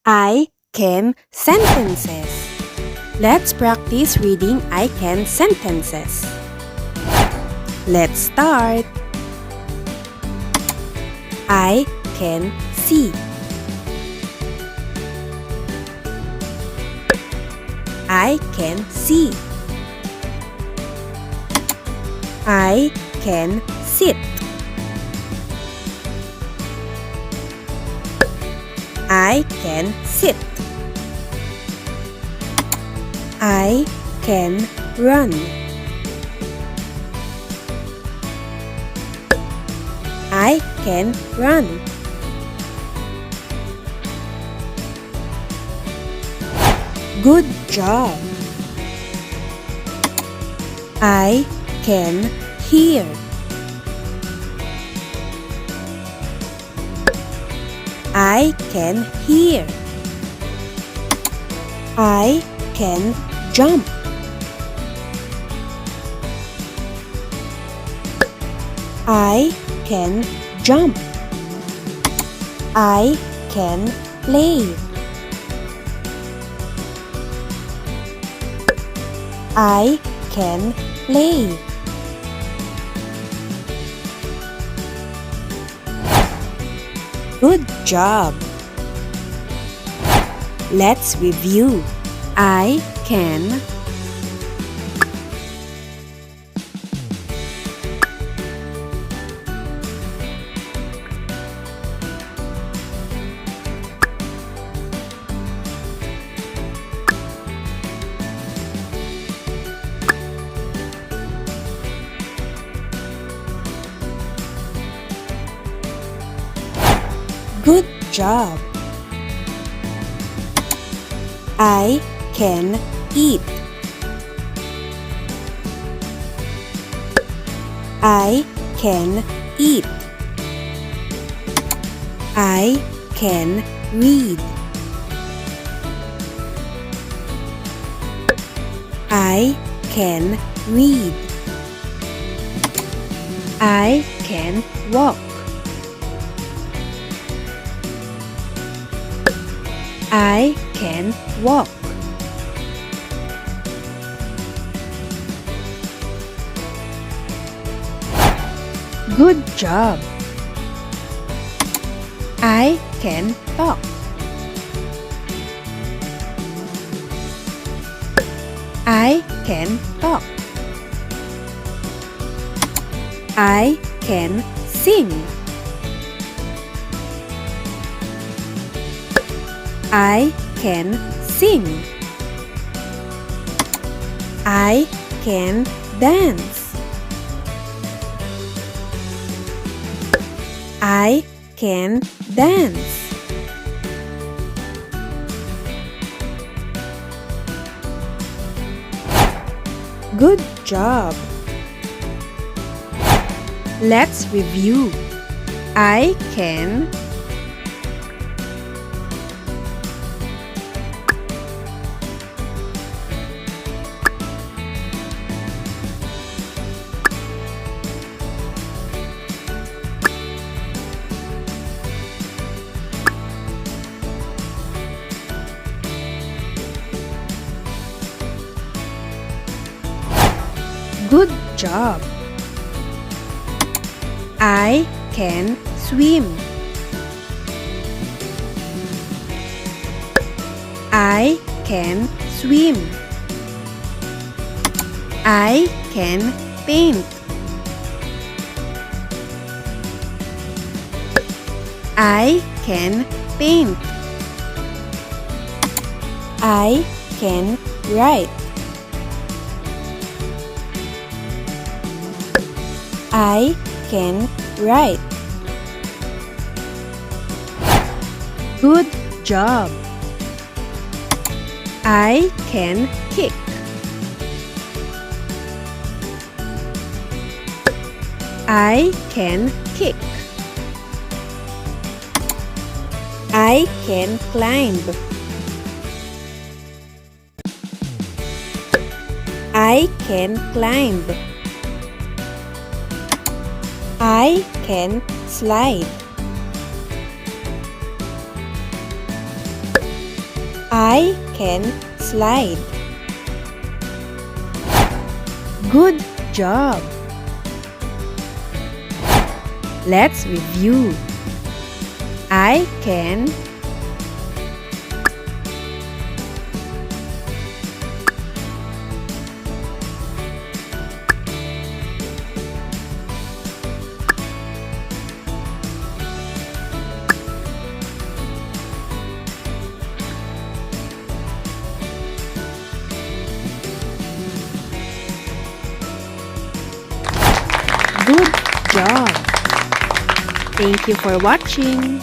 I can sentences. Let's practice reading I can sentences. Let's start. I can see. I can see. I can sit. I can sit. I can run. I can run. Good job. I can hear. I can hear. I can jump. I can jump. I can play. I can play. Good job. Let's review. I can. Good job. I can eat. I can eat. I can read. I can read. I can walk. I can walk. Good job. I can talk. I can talk. I can sing. I can sing. I can dance. I can dance. Good job. Let's review. I can. Good job. I can swim. I can swim. I can paint. I can paint. I can write. I can write. Good job. I can kick. I can kick. I can climb. I can climb. I can slide. I can slide. Good job! Let's review. I can Good job! Thank you for watching.